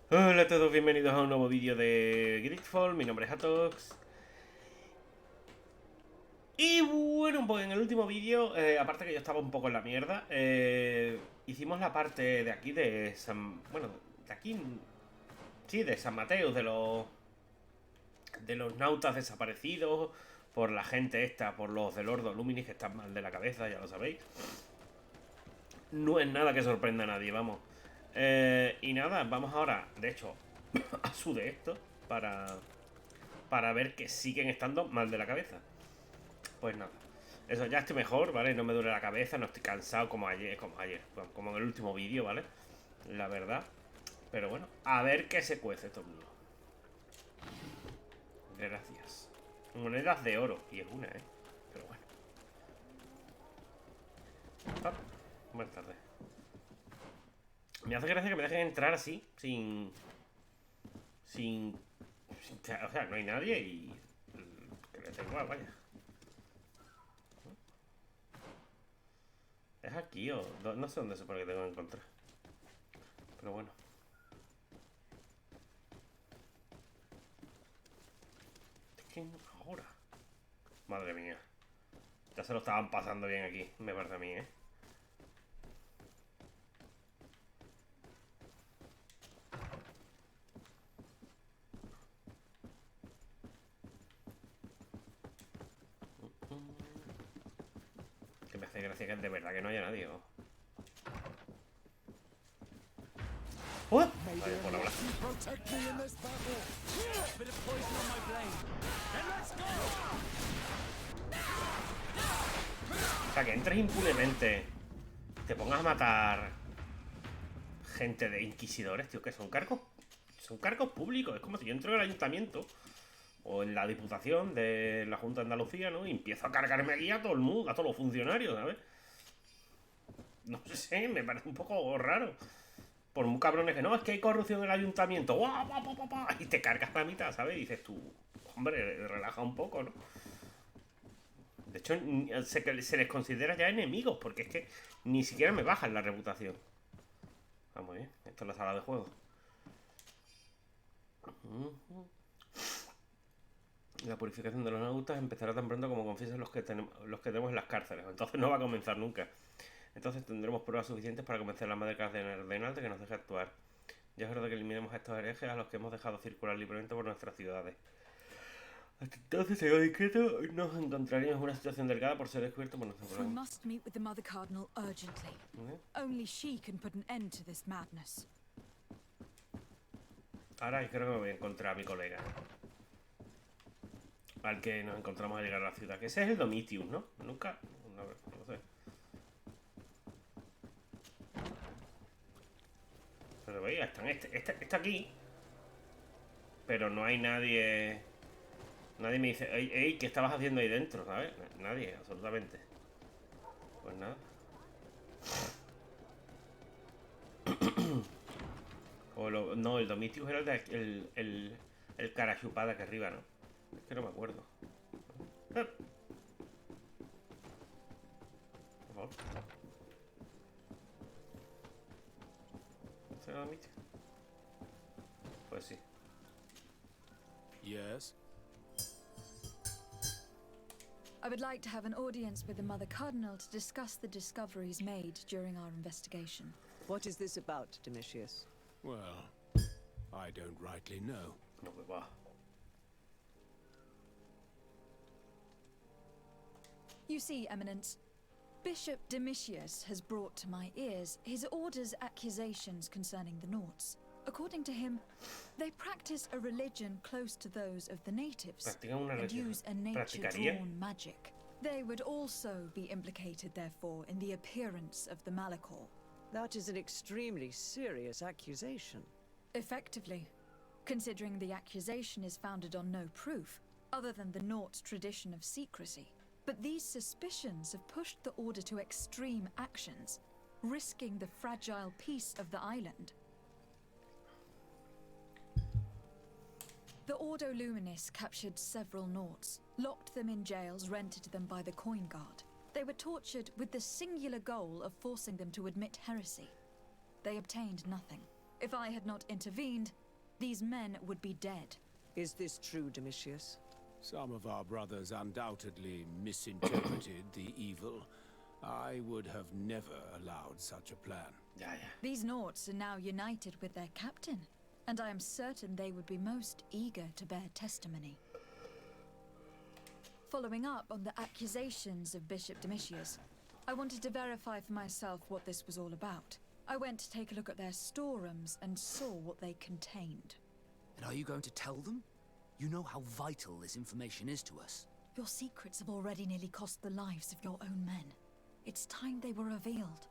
Hola a todos, bienvenidos a un nuevo vídeo de GreedFall. Mi nombre es Hatox. Y bueno, pues en el último vídeo, aparte que yo estaba un poco en la mierda, hicimos la parte de aquí de San... Bueno, de aquí... Sí, de San Mateo, de los nautas desaparecidos, por la gente esta, por los del Ordo Luminis que están mal de la cabeza, ya lo sabéis. No es nada que sorprenda a nadie, vamos. Y nada, vamos ahora, de hecho, a su de esto, para ver que siguen estando mal de la cabeza. Pues nada, eso, ya estoy mejor, ¿vale? No me duele la cabeza, no estoy cansado como ayer, bueno, como en el último vídeo, ¿vale? La verdad. Pero bueno, a ver qué se cuece todo el mundo. Gracias. Monedas de oro, y es una, ¿eh? Pero bueno. Ah, buenas tardes. Me hace gracia que me dejen entrar así, sin o sea, no hay nadie y... Que le tengo, vaya. ¿Es aquí o...? No sé dónde se supone que tengo que encontrar. Pero bueno. ¿Quién ahora? Madre mía. Ya se lo estaban pasando bien aquí, me parece a mí, ¿eh? Que me hace gracia que de verdad que no haya nadie, ¿no? ¡Oh! Vaya por hablar. O sea, que entres impunemente, te pongas a matar gente de inquisidores, tío, que son cargos públicos. Es como si yo entro en el ayuntamiento o en la diputación de la Junta de Andalucía, ¿no? Y empiezo a cargarme aquí a todo el mundo, a todos los funcionarios, ¿sabes? No sé, me parece un poco raro. Por muy cabrones que no, es que hay corrupción en el ayuntamiento. ¡Guau, guau, guau, guau, guau! Y te cargas la mitad, ¿sabes? Y dices tú, hombre, relaja un poco, ¿no? De hecho, se les considera ya enemigos, porque es que ni siquiera me bajan la reputación. Ah, muy bien. Esto es la sala de juego. La purificación de los nautas empezará tan pronto como confiesen los que tenemos en las cárceles. Entonces no va a comenzar nunca. Entonces tendremos pruebas suficientes para convencer a la madre cardenal de que nos deje actuar. Ya es hora de que eliminemos a estos herejes a los que hemos dejado circular libremente por nuestras ciudades. Hasta entonces, señor discreto, nos encontraríamos en una situación delgada por ser descubierto por nuestro We programa. must meet with the Mother Cardinal urgently. Only she can put an end to this madness. Ahora creo que me voy a encontrar a mi colega, al que nos encontramos al llegar a la ciudad, que ese es el Domitius, ¿no? Nunca, no sé. Pero veis, están está aquí, pero no hay nadie. Nadie me dice, ey, ¿qué estabas haciendo ahí dentro? ¿Sabes? Nadie, absolutamente. Pues nada. No, el Domitius era el cara chupada que arriba, ¿no? Es que no me acuerdo. Por favor. ¿No será Domitius? Pues sí. Yes? I would like to have an audience with the Mother Cardinal to discuss the discoveries made during our investigation. What is this about, Domitius? Well, I don't rightly know. No, pues va. You see, Eminence, Bishop Domitius has brought to my ears his order's accusations concerning the Nauts. According to him, they practice a religion close to those of the natives and use a nature-drawn magic. They would also be implicated, therefore, in the appearance of the Malachor. That is an extremely serious accusation. Effectively, considering the accusation is founded on no proof, other than the Naut's tradition of secrecy. But these suspicions have pushed the Order to extreme actions, risking the fragile peace of the island. The Ordo Luminis captured several Nauts, locked them in jails rented to them by the Coin Guard. They were tortured with the singular goal of forcing them to admit heresy. They obtained nothing. If I had not intervened, these men would be dead. Is this true, Domitius? Some of our brothers undoubtedly misinterpreted the evil. I would have never allowed such a plan. Ya, ya. These Naughts are now united with their captain, and I am certain they would be most eager to bear testimony. Following up on the accusations of Bishop Domitius, I wanted to verify for myself what this was all about. I went to take a look at their storerooms and saw what they contained. And are you going to tell them? You know how vital this information is to us. Your secrets have already nearly cost the lives of your own men. It's time they were revealed.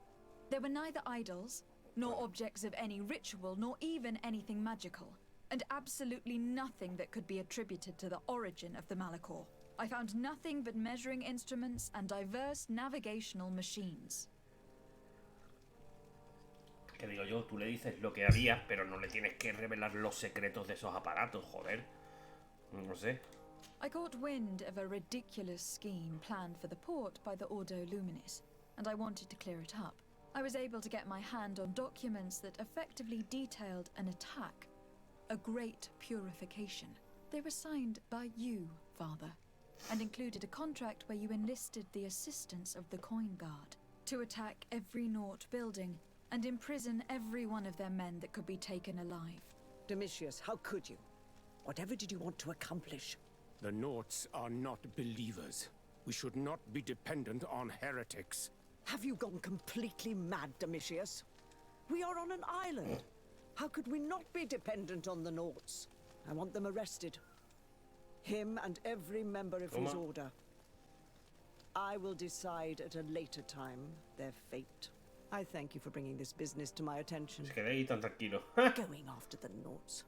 There were neither idols, nor objects of any ritual, nor even anything magical, and absolutely nothing that could be attributed to the origin of the Malachor. I found nothing but measuring instruments and diverse navigational machines. Que digo yo, tú le dices lo que había, pero no le tienes que revelar los secretos de esos aparatos, joder. No sé. I caught wind of a ridiculous scheme planned for the port by the Ordo Luminis, and I wanted to clear it up. I was able to get my hand on documents that effectively detailed an attack, a great purification. They were signed by you, Father, and included a contract where you enlisted the assistance of the Coin Guard to attack every Naught building and imprison every one of their men that could be taken alive. Domitius, how could you? Whatever did you want to accomplish? The Naughts are not believers. We should not be dependent on heretics. Have you gone completely mad, Domitius? We are on an island. How could we not be dependent on the Naughts? I want them arrested. Him and every member of his order. I will decide at a later time their fate. I thank you for bringing this business to my attention. Se quedé ahí tan tranquilo. Going after the Naughts.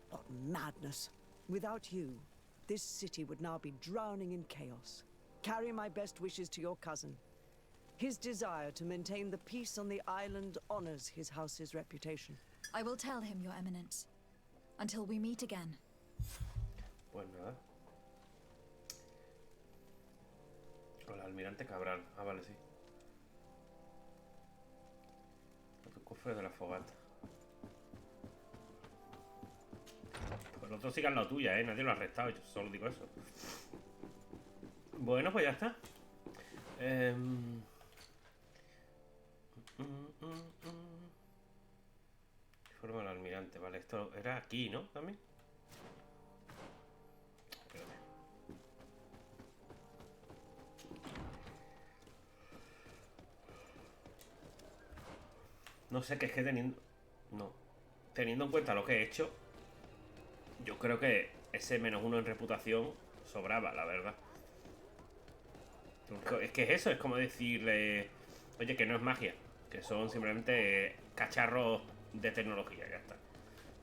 What madness. Without you, this city would now be drowning in chaos. Carry my best wishes to your cousin. His desire to maintain the peace on the island honors his house's reputation. I will tell him, Your Eminence. Until we meet again. Pues nada. Hola, almirante Cabral. Ah, vale, sí. Otro cofre de la fogata. Pues el otro sigue al lado tuya, nadie lo ha arrestado, yo solo digo eso. Bueno, pues ya está. Forma el almirante, vale, esto era aquí, ¿no? También. Espérate. No sé, que es que teniendo... No. Teniendo en cuenta lo que he hecho, yo creo que ese -1 en reputación sobraba, la verdad. Es que es eso, es como decirle... Oye, que no es magia, que son simplemente cacharros de tecnología, ya está.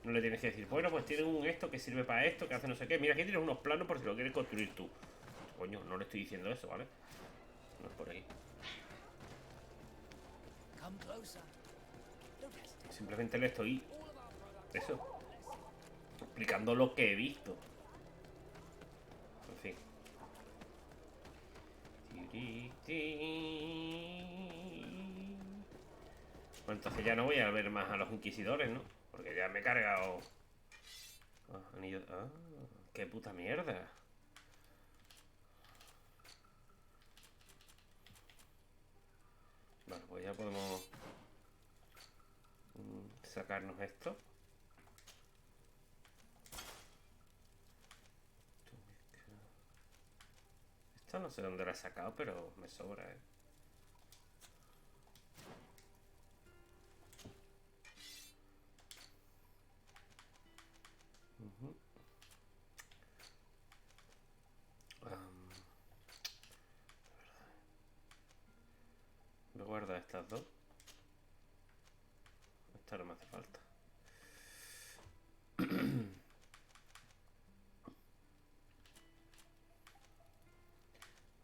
No le tienes que decir, bueno, pues tienen un esto que sirve para esto, que hace no sé qué. Mira, aquí tienes unos planos por si lo quieres construir tú. Coño, no le estoy diciendo eso, ¿vale? No es por ahí. Simplemente le estoy... Eso. Explicando lo que he visto. En fin. Bueno, entonces ya no voy a ver más a los inquisidores, ¿no? Porque ya me he cargado... anillo... Ah, qué puta mierda. Vale, pues ya podemos... sacarnos esto. Esto no sé dónde lo he sacado, pero me sobra, Voy a guardar estas dos. Esta no me hace falta.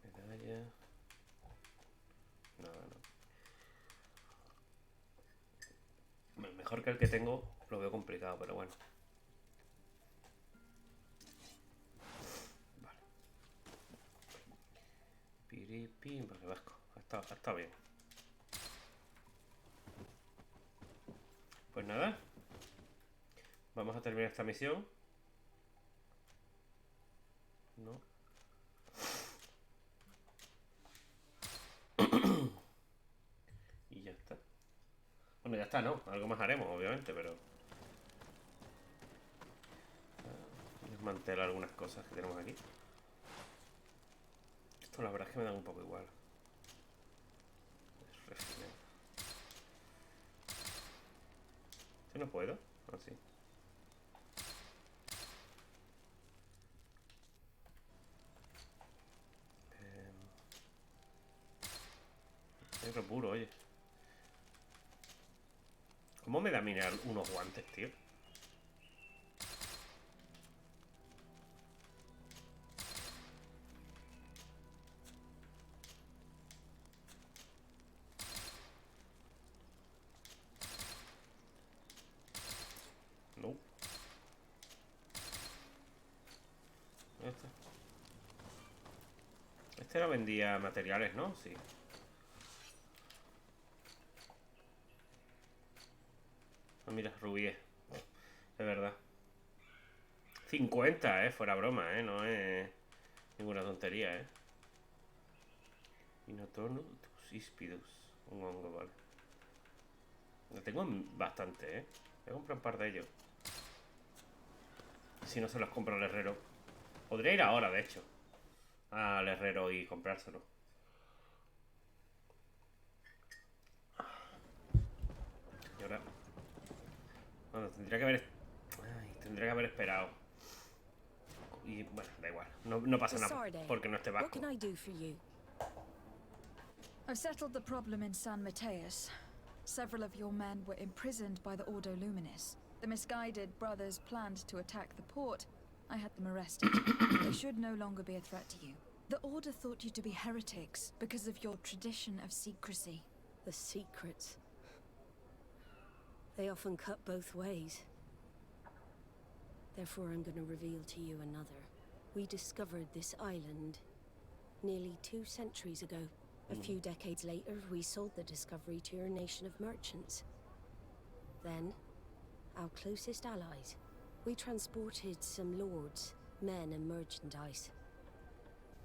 Medalla. Nada, no. Mejor que el que tengo lo veo complicado, pero bueno. Vale. Piripim, vale, vasco. Ha estado bien. Pues nada, Vamos a terminar esta misión. No. Y ya está. Bueno, ya está, ¿no? Algo más haremos, obviamente, pero... desmantelar algunas cosas que tenemos aquí. Esto la verdad es que me dan un poco igual. Es refinado. ¿Yo no puedo? Así. Hierro puro, oye. ¿Cómo me da mineral unos guantes, tío? No. Este no vendía materiales, ¿no? Sí. Ah, mira, rubíes. De verdad. 50, fuera broma, no es ninguna tontería, Inotono híspidos. Un hongo, vale. Lo tengo bastante, Voy a comprar un par de ellos. Si no se los compro al herrero. Podría ir ahora, de hecho, al herrero y comprárselo. Y ahora... bueno, tendría que haber esperado. Y bueno, da igual. No pasa nada porque no esté bajo. I've settled the problem in San Mateus. Several of your men were imprisoned by the Ordo Luminis. The misguided brothers planned to attack the port. I had them arrested. They should no longer be a threat to you. The Order thought you to be heretics because of your tradition of secrecy. The secrets. They often cut both ways. Therefore, I'm going to reveal to you another. We discovered this island nearly 2 centuries ago. A few decades later, we sold the discovery to your nation of merchants. Then, our closest allies. We transported some lords, men and merchandise.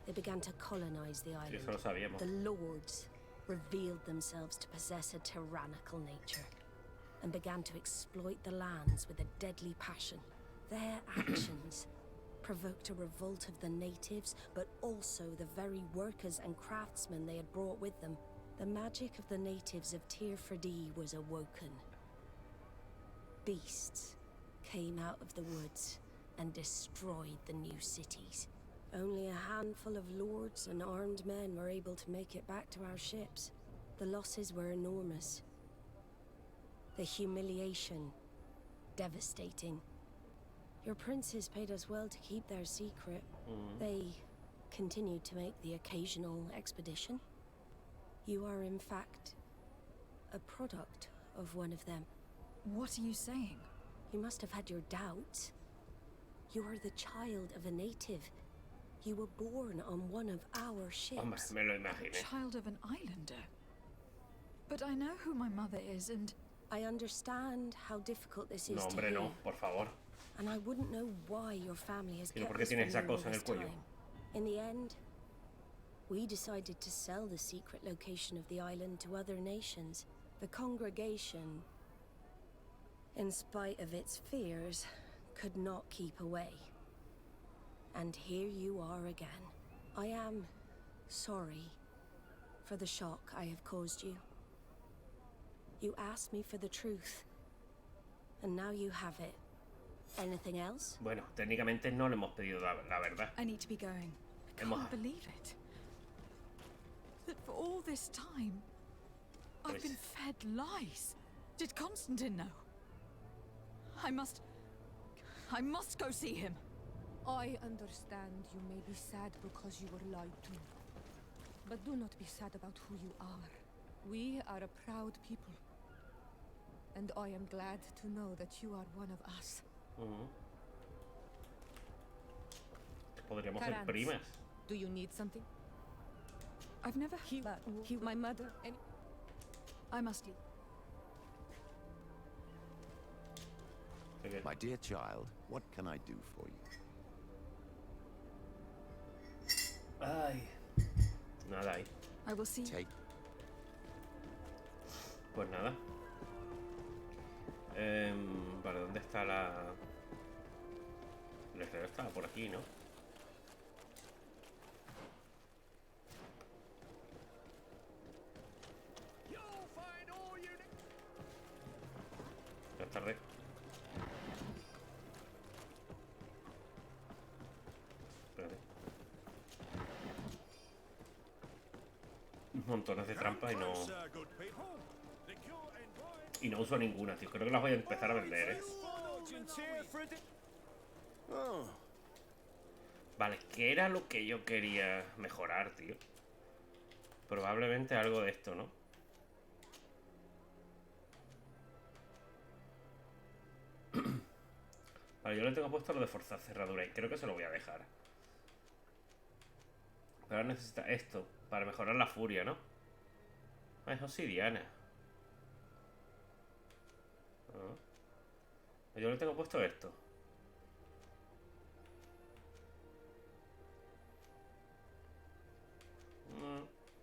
They began to colonize the island. Eso lo sabíamos. The lords revealed themselves to possess a tyrannical nature and began to exploit the lands with a deadly passion. Their actions provoked a revolt of the natives, but also the very workers and craftsmen they had brought with them. The magic of the natives of Tir Ferdee was awoken. Beasts came out of the woods and destroyed the new cities. Only a handful of lords and armed men were able to make it back to our ships. The losses were enormous. The humiliation, devastating. Your princes paid us well to keep their secret. They continued to make the occasional expedition. You are, in fact, a product of one of them. What are you saying? You must have had your doubts. You are the child of a native. You were born on one of our ships. Me lo imaginé. Child of an islander. But I know who my mother is, and I understand how difficult this is No, to hombre, hear. no, por favor. And I wouldn't know why your family has Pero kept ¿por qué this tienes from esa you all cosa en el this cuello? time. In the end, we decided to sell the secret location of the island to other nations. The congregation, in spite of its fears, could not keep away. And here you are again. I am sorry for the shock I have caused you. You asked me for the truth, and now you have it. Anything else? Bueno, técnicamente no le hemos pedido la verdad. I need to be going. I can't believe it. That for all this time, I've been fed lies. Did Constantine know? I must go see him. I understand you may be sad because you were lied to. But do not be sad about who you are. We are a proud people. And I am glad to know that you are one of us. Podríamos ser primas. Do you need something? I've never My mother. I must leave. Okay. My dear child, what can I do for you? Ay. Nada ahí. I will see. Take. Pues nada. Vale, ¿dónde está la...? El herrero estaba por aquí, ¿no? Ya es tarde. Espérate. Montones de trampas y no... Y no uso ninguna, tío. Creo que las voy a empezar a vender, ¿eh? Oh, Vale, ¿qué era lo que yo quería mejorar, tío? Probablemente algo de esto, ¿no? Vale, yo le tengo puesto lo de forzar cerradura y creo que se lo voy a dejar. Pero ahora necesita esto para mejorar la furia, ¿no? Ah, es obsidiana. Ah. Yo le tengo puesto esto.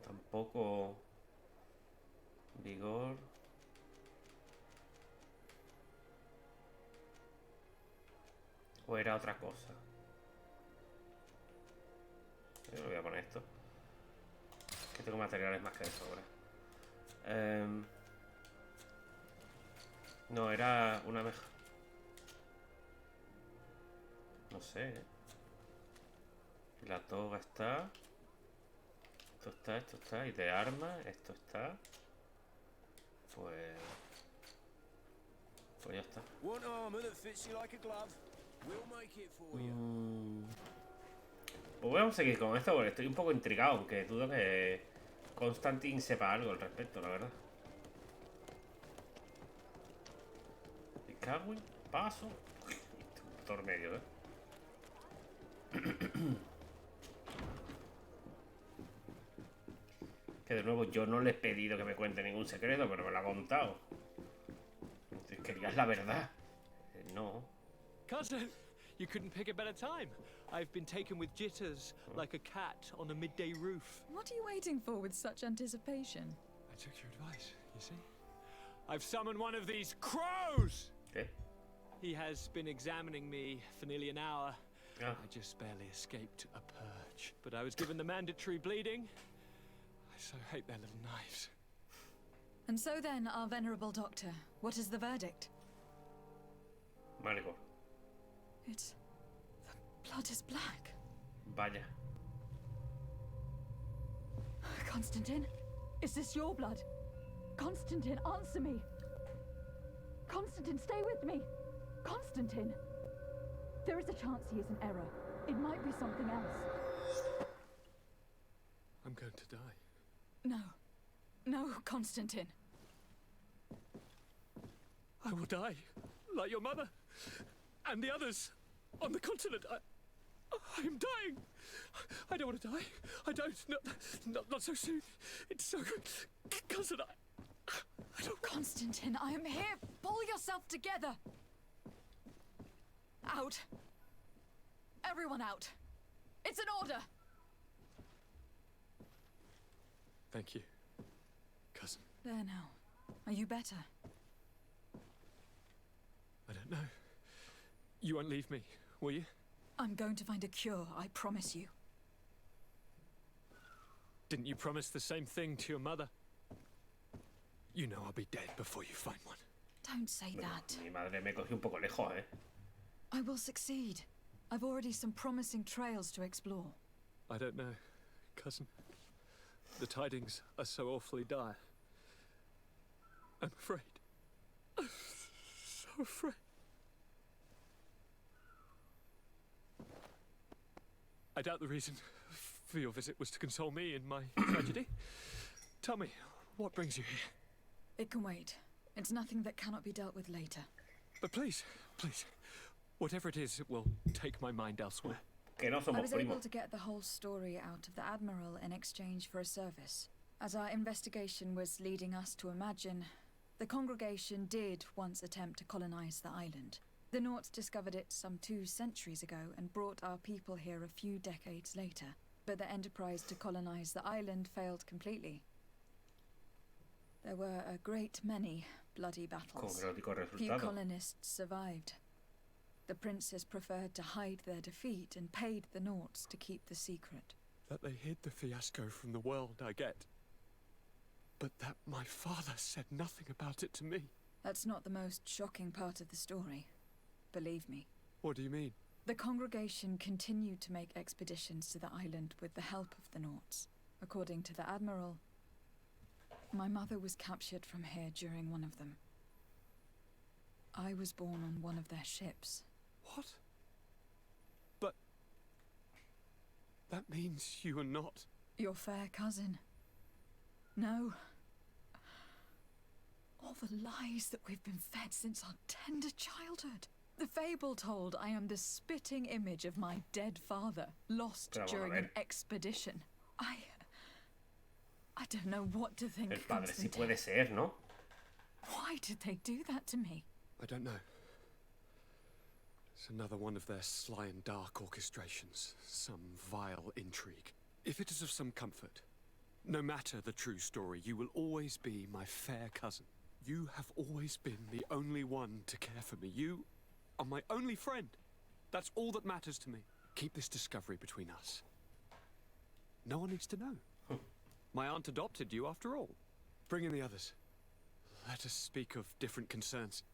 Tampoco... Vigor... ¿O era otra cosa? Yo no voy a poner esto. Que tengo materiales más que de sobra. No, era una mejor. No sé. La toga está. Esto está. Y de arma, esto está. Pues ya está. Pues vamos a seguir con esto porque estoy un poco intrigado, aunque dudo que Constantin sepa algo al respecto, la verdad. Y cago en paso. Por medio, Que de nuevo yo no le he pedido que me cuente ningún secreto, pero me lo ha contado. Querías la verdad. No. Cousin, you couldn't pick a better time. I've been taken with jitters, like a cat on a midday roof. What are you waiting for with such anticipation? I took your advice, you see. I've summoned one of these crows! Okay. He has been examining me for nearly an hour. Ah. I just barely escaped a purge. But I was given the mandatory bleeding. I so hate their little knives. And so then, our venerable doctor, what is the verdict? Margot. It's... the blood is black. Vaya. Constantine, is this your blood? Constantine, answer me. Constantine, stay with me. Constantine. There is a chance he is in error. It might be something else. I'm going to die. No. No, Constantine. I will die, like your mother, and the others on the continent. I am dying. I don't want to die. I don't. Not so soon. It's so good. Cousin, I don't... Constantine, I am here. Pull yourself together. Out. Everyone out. It's an order. Thank you, cousin. There now. Are you better? I don't know. You won't leave me, will you? I'm going to find a cure, I promise you. Didn't you promise the same thing to your mother? You know I'll be dead before you find one. Don't say that. Mi madre me cogió un poco lejos, ¿eh? I will succeed. I've already some promising trails to explore. I don't know, cousin. The tidings are so awfully dire. I'm afraid. I'm so afraid. I doubt the reason for your visit was to console me in my tragedy. Tell me, what brings you here? It can wait. It's nothing that cannot be dealt with later. But please, please, whatever it is, it will take my mind elsewhere. Que no I somos was able primos. to get the whole story out of the Admiral in exchange for a service. As our investigation was leading us to imagine, the congregation did once attempt to colonize the island. The Nauts discovered it some 2 centuries ago and brought our people here a few decades later. But their enterprise to colonize the island failed completely. There were a great many bloody battles. Few colonists survived. The princes preferred to hide their defeat and paid the Nauts to keep the secret. That they hid the fiasco from the world, I get. But that my father said nothing about it to me. That's not the most shocking part of the story. Believe me. What do you mean? The congregation continued to make expeditions to the island with the help of the Nauts. According to the Admiral, my mother was captured from here during one of them. I was born on one of their ships. What? But... that means you are not... Your fair cousin. No. All the lies that we've been fed since our tender childhood. The fable told I am the spitting image of my dead father, lost during an expedition. I don't know what to think, El padre sí Constantine. puede ser, ¿no? Why did they do that to me? I don't know. It's another one of their sly and dark orchestrations. Some vile intrigue. If it is of some comfort, no matter the true story, you will always be my fair cousin. You have always been the only one to care for me. You are my only friend. That's all that matters to me. Keep this discovery between us. No one needs to know. My aunt adopted you after all. Bring in the others. Let us speak of different concerns.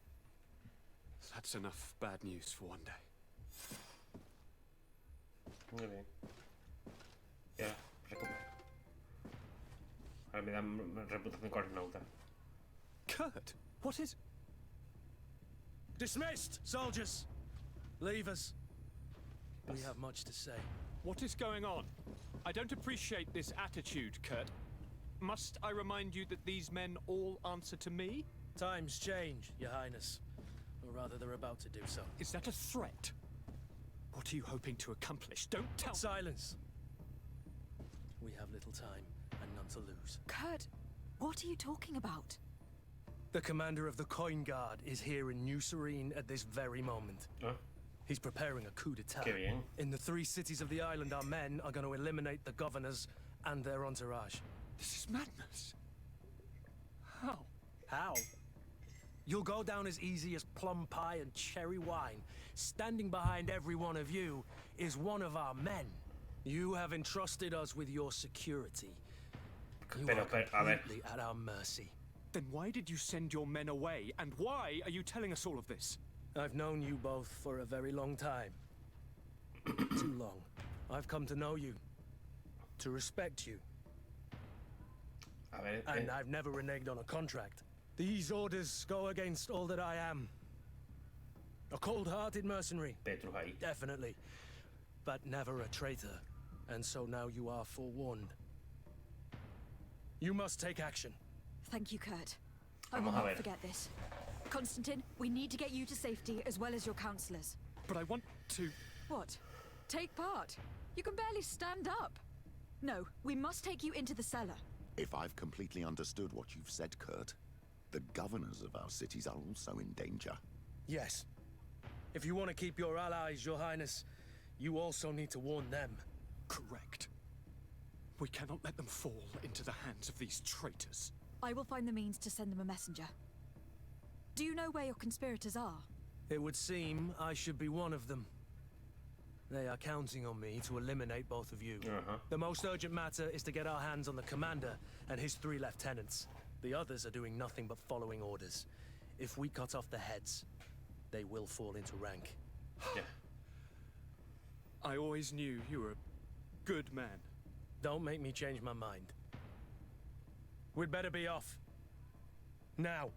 That's enough bad news for one day. Muy bien. Ya, recupero. Ahora me dan reputación cornauta. Kurt, what is... Dismissed, soldiers! Leave us. We have much to say. What is going on? I don't appreciate this attitude, Kurt. Must I remind you that these men all answer to me? Times change, Your Highness. Or rather, they're about to do so. Is that a threat? What are you hoping to accomplish? Don't tell... Silence! We have little time, and none to lose. Kurt, what are you talking about? The commander of the Coin Guard is here in New Serene at this very moment. Huh? He's preparing a coup d'etat. Qué bien. In the 3 cities of the island, our men are going to eliminate the governors and their entourage. This is madness. How? How? You'll go down as easy as plum pie and cherry wine. Standing behind every one of you is one of our men. You have entrusted us with your security. You are completely at our mercy. Then why did you send your men away? And why are you telling us all of this? I've known you both for a very long time. Too long. I've come to know you. To respect you. And I've never reneged on a contract. These orders go against all that I am. A cold-hearted mercenary. Definitely. But never a traitor. And so now you are forewarned. You must take action. Thank you, Kurt. I will not forget this. Constantine, we need to get you to safety as well as your counselors. But I want to... What? Take part? You can barely stand up. No, we must take you into the cellar. If I've completely understood what you've said, Kurt, the governors of our cities are also in danger. Yes. If you want to keep your allies, Your Highness, you also need to warn them. Correct. We cannot let them fall into the hands of these traitors. I will find the means to send them a messenger. Do you know where your conspirators are? It would seem I should be one of them. They are counting on me to eliminate both of you. The most urgent matter is to get our hands on the commander and his 3 lieutenants. The others are doing nothing but following orders. If we cut off the heads, they will fall into rank. Yeah. I always knew you were a good man. Don't make me change my mind. We'd better be off. Now.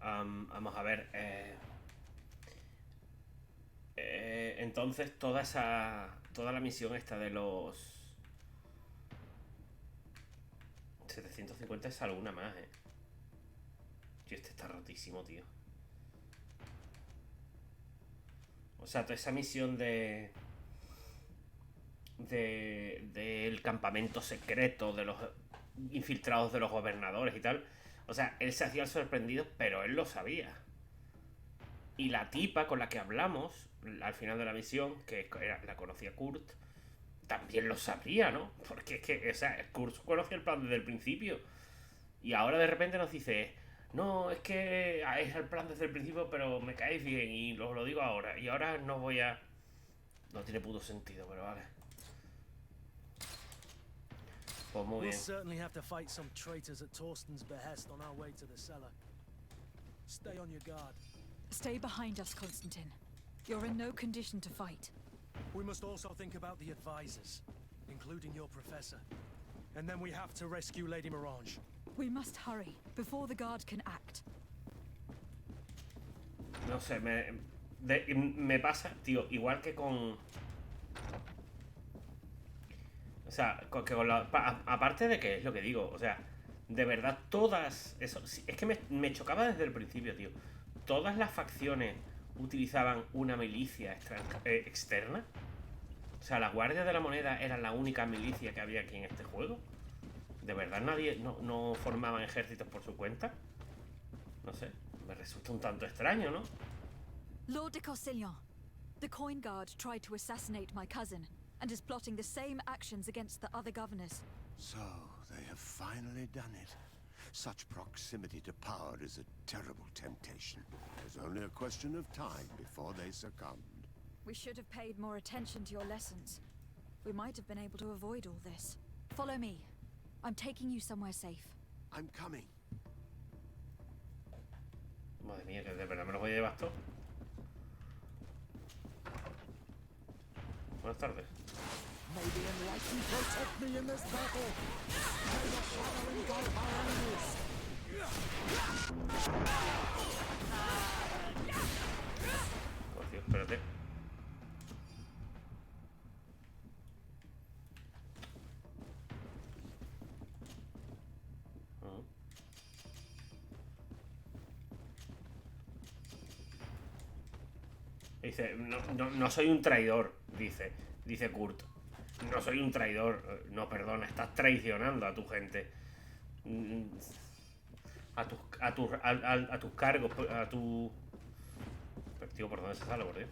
Vamos a ver. Entonces toda la misión esta de los 750 es alguna más, Tío, este está rotísimo, tío. O sea, toda esa misión del campamento secreto, de los infiltrados de los gobernadores y tal. O sea, él se hacía el sorprendido, pero él lo sabía. Y la tipa con la que hablamos al final de la misión, que la conocía Kurt, también lo sabría, ¿no? Porque es que, o sea, Kurt conocía el plan desde el principio. Y ahora de repente nos dice, no, es que es el plan desde el principio, pero me caéis bien y os lo digo ahora. Y ahora no voy a... No tiene puto sentido, pero vale. Pues muy We'll bien. certainly have to fight some traitors at Torsten's behest on our way to the cellar. Stay on your guard. Stay behind us, Constantine. You're in no condition to fight. We must also think about the advisors, including your professor. And then we have to rescue Lady Mirange. We must hurry, before the guard can act. No sé, me pasa, tío, igual que con... O sea, aparte de que es lo que digo, o sea, de verdad todas... es que me chocaba desde el principio, tío. Todas las facciones utilizaban una milicia externa. O sea, la Guardia de la Moneda era la única milicia que había aquí en este juego. ¿De verdad nadie no formaban ejércitos por su cuenta? No sé, me resulta un tanto extraño, ¿no? Lord de Costillion, the coin guard tried to assassinate my cousin and is plotting the same actions against the other governors. So, they have finally done it. Such proximity to power is a terrible temptation. There's only a question of time before they succumbed. We should have paid more attention to your lessons. We might have been able to avoid all this. Follow me. I'm taking you somewhere safe. I'm coming. Madre mía, que de verdad me los voy a llevar todo. Buenas tardes. Maybe enlighten protect me in this battle. May the shadow engulf our enemies. Oh, tío, espérate. Dice, no soy un traidor, dice Kurt. No soy un traidor. No, perdona, estás traicionando a tu gente. A tus cargos, a tu... Pero, tío, ¿por dónde se sale, por Dios?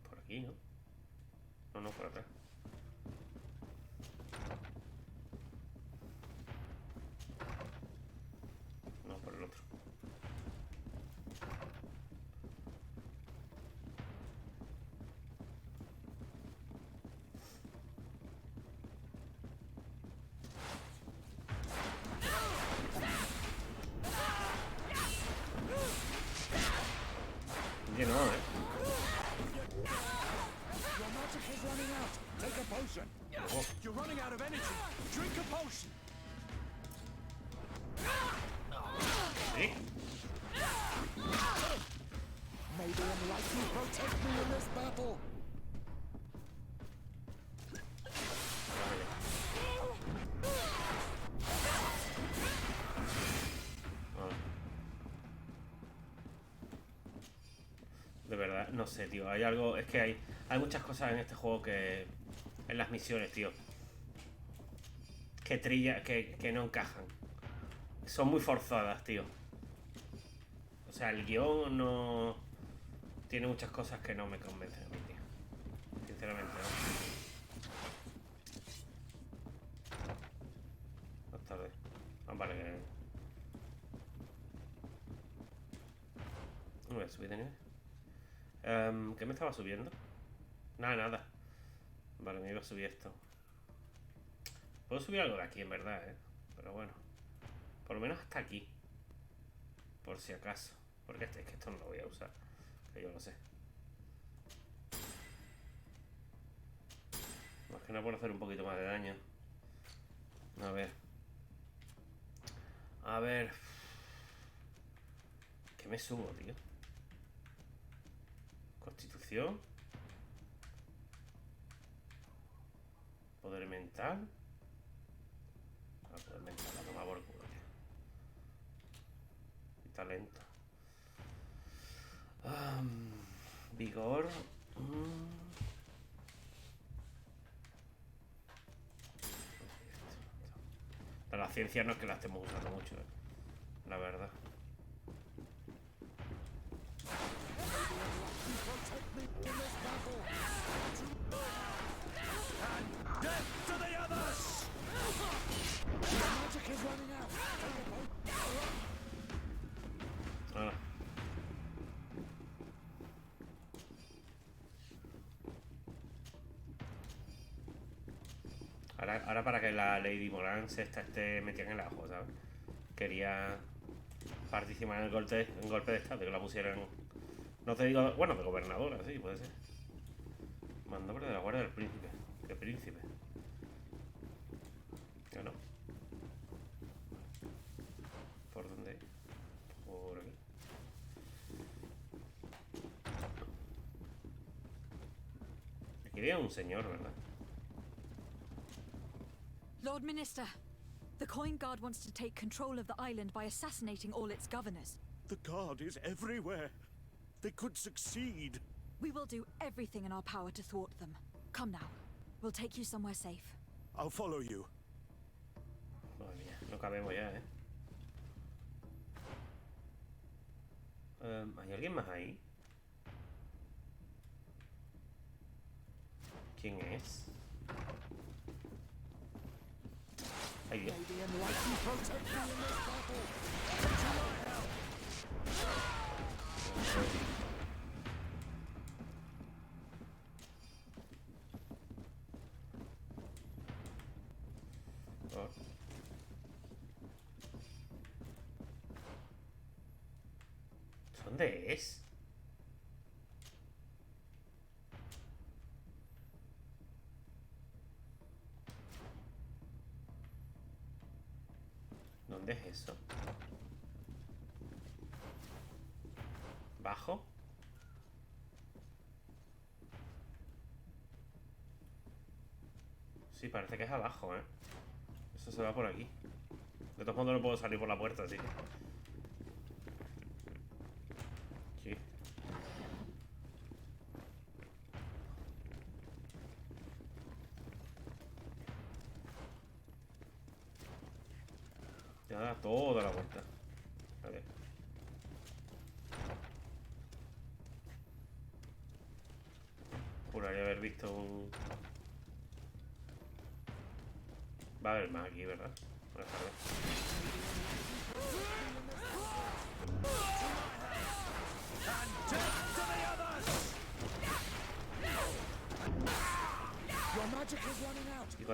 Por aquí, ¿no? No, por atrás. No, por el otro. Que no, Your magic is running out. Take a potion. You're running out of energy. Drink a potion. ¿Sí? May the enlightened protect me in this battle. De verdad, no sé, tío. Hay algo... Es que hay muchas cosas en este juego que... En las misiones, tío. Que no encajan. Son muy forzadas, tío. O sea, el guión no... Tiene muchas cosas que no me convencen a mí, tío. Sinceramente, no. Más tarde. Vale, que... No voy a subir de nivel. ¿Qué me estaba subiendo? Nada. Vale, me iba a subir esto. Puedo subir algo de aquí, en verdad, pero bueno. Por lo menos hasta aquí. Por si acaso. Porque es que esto no lo voy a usar. Que yo lo sé. Más que nada por hacer un poquito más de daño. A ver. ¿Qué me subo, tío? Constitución. Poder mental. Poder mental, la toma por culo, tío. Y talento. Vigor. Pero la ciencia no es que la estemos usando mucho, la verdad. Ahora para que la Lady Moran se esté metida en el ajo, ¿sabes? Quería participar en el golpe de estado, que la pusieran. No te digo, bueno, de gobernadora, sí, puede ser. Mandoble de la guardia del príncipe. ¿Qué príncipe? ¿Ya no? ¿Por dónde? Por aquí. Aquí había un señor, ¿verdad? Lord Minister, the Coin Guard wants to take control of the island by assassinating all its governors. The Guard is everywhere. They could succeed. We will do everything in our power to thwart them. Come now. We'll take you somewhere safe. I'll follow you. Madre mía, no cabemos ya, ¿eh? ¿Hay alguien más ahí? ¿Quién es? Ay, Dios. Oh. ¿Dónde es? ¿Dónde es eso? ¿Bajo? Sí, parece que es abajo, ¿eh? Eso se va por aquí. De todos modos no puedo salir por la puerta, así que... Sí. Ya da toda la vuelta. A ver. Juraría haber visto un... Va a haber más aquí, ¿verdad? Buenas tardes. Y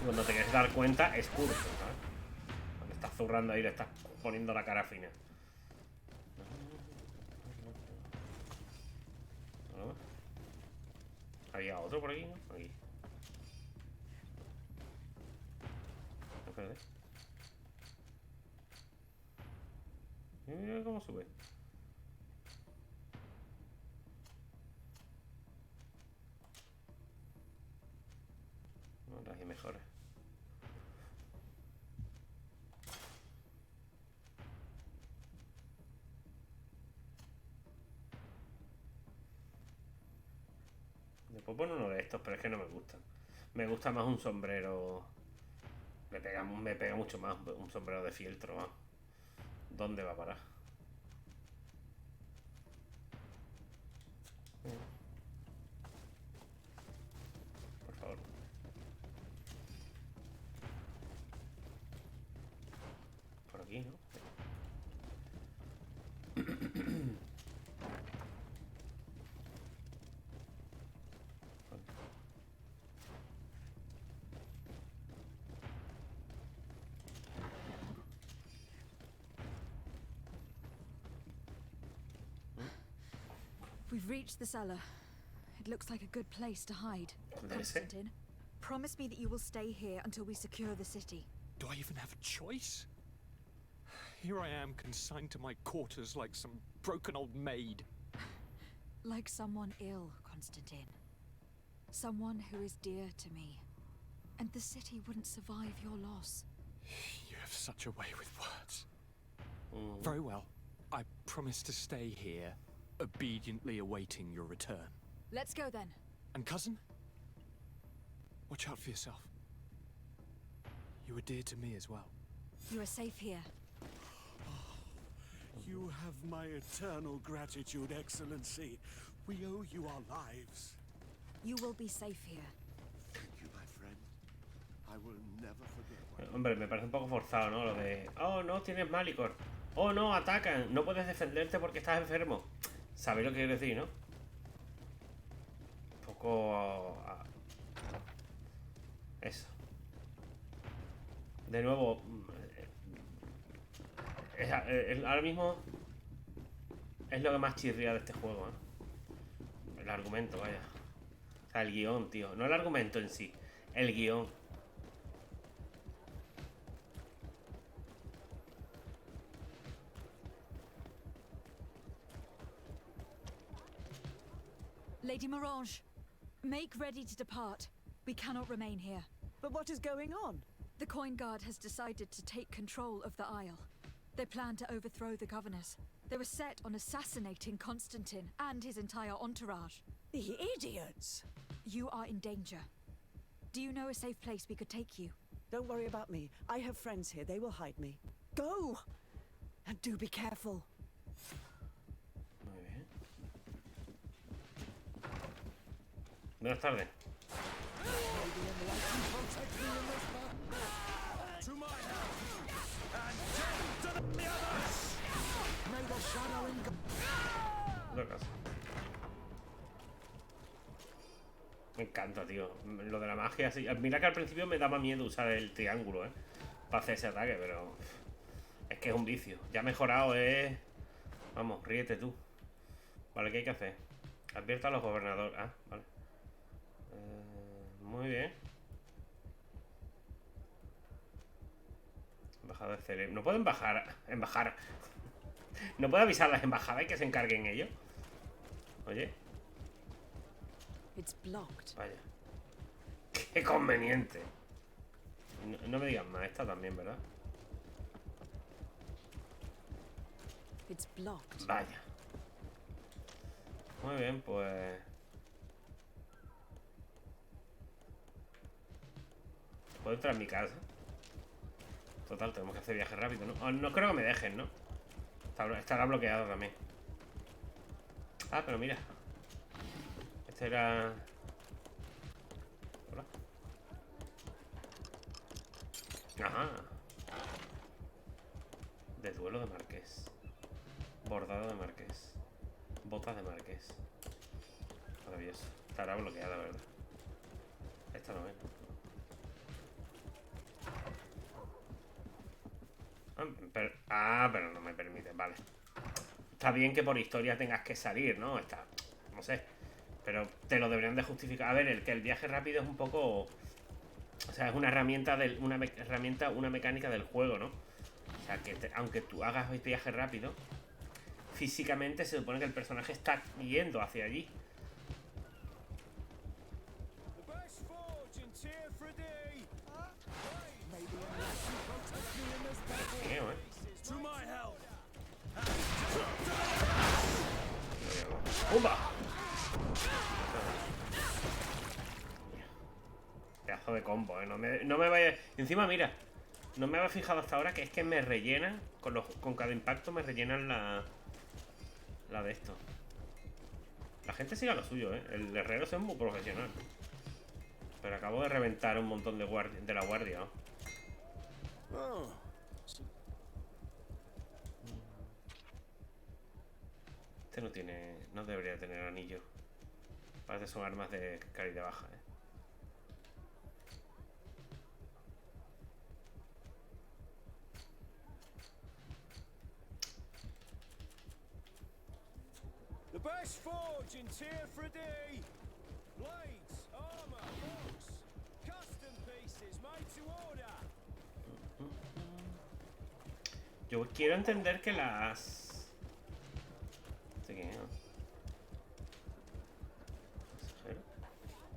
cuando te quieres dar cuenta, es curso, ¿sabes? Cuando estás zurrando ahí, le estás poniendo la cara fina. ¿Había otro por aquí, no? Aquí. Espérate. Mira cómo sube. Otras y mejores. Después poner uno de estos, pero es que no me gustan. Me gusta más un sombrero. Me pega mucho más un sombrero de fieltro, ¿no? ¿Dónde va a parar? Por favor. Por aquí, ¿no? We've reached the cellar. It looks like a good place to hide. Constantin, promise me that you will stay here until we secure the city. Do I even have a choice? Here I am, consigned to my quarters like some broken old maid. Like someone ill, Constantin. Someone who is dear to me. And the city wouldn't survive your loss. You have such a way with words. Very well. I promise to stay here, obediently awaiting your return. Let's go then. And cousin? Watch out for yourself. You were dear to me as well. You are safe here. You have my eternal gratitude, Excellency. We owe you our lives. You will be safe here. Thank you, my friend. I will never forget. Hombre, me parece un poco forzado, ¿no? Lo de... Oh, no, tienes Malicor. Oh, no, atacan. No puedes defenderte porque estás enfermo. ¿Sabéis lo que quiero decir, no? Un poco... Eso. De nuevo... ahora mismo... Es lo que más chirría de este juego, ¿eh? El argumento, vaya. O sea, el guión, tío. No el argumento en sí. El guión. Lady Morange, make ready to depart. We cannot remain here. But what is going on? The Coin Guard has decided to take control of the Isle. They plan to overthrow the governors. They were set on assassinating Constantin and his entire entourage. The idiots! You are in danger. Do you know a safe place we could take you? Don't worry about me. I have friends here. They will hide me. Go! And do be careful. Muy bien. Buenas tardes. Me encanta, tío. Lo de la magia, sí. Mira que al principio me daba miedo usar el triángulo, para hacer ese ataque, pero... Es que es un vicio. Ya mejorado, Vamos, ríete tú. Vale, ¿qué hay que hacer? Advierta a los gobernadores. Ah, vale. Muy bien. Embajada de cerebro. No pueden embajar. No puedo avisar a las embajadas y que se encarguen ellos. Oye. Vaya. Qué conveniente. No me digan más. Esta también, ¿verdad? Vaya. Muy bien, pues... ¿Puedo entrar en mi casa? Total, tenemos que hacer viaje rápido, ¿no? Oh, no creo que me dejen, ¿no? Estará bloqueado también. Ah, pero mira. Este era... Hola. Ajá. De duelo de marqués. Bordado de marqués. Botas de marqués. Maravilloso. Estará bloqueada, ¿verdad? Esta no es. Pero no me permite, vale. Está bien que por historia tengas que salir, ¿no? No sé. Pero te lo deberían de justificar. A ver, que el viaje rápido es un poco... O sea, es una herramienta una mecánica del juego, ¿no? O sea, que aunque tú hagas el viaje rápido, físicamente se supone que el personaje está yendo hacia allí. ¡Pumba! Pedazo de combo, No me vaya... Encima, mira, no me había fijado hasta ahora que es que me rellenan con cada impacto me rellenan la de esto. La gente sigue a lo suyo, El herrero es muy profesional. Pero acabo de reventar un montón de la guardia, ¿no? Este no debería tener anillo. Parece que son armas de calidad baja, The best forge in Tier 3D. Blades, armor, hooks, custom pieces made to order. Yo quiero entender que las...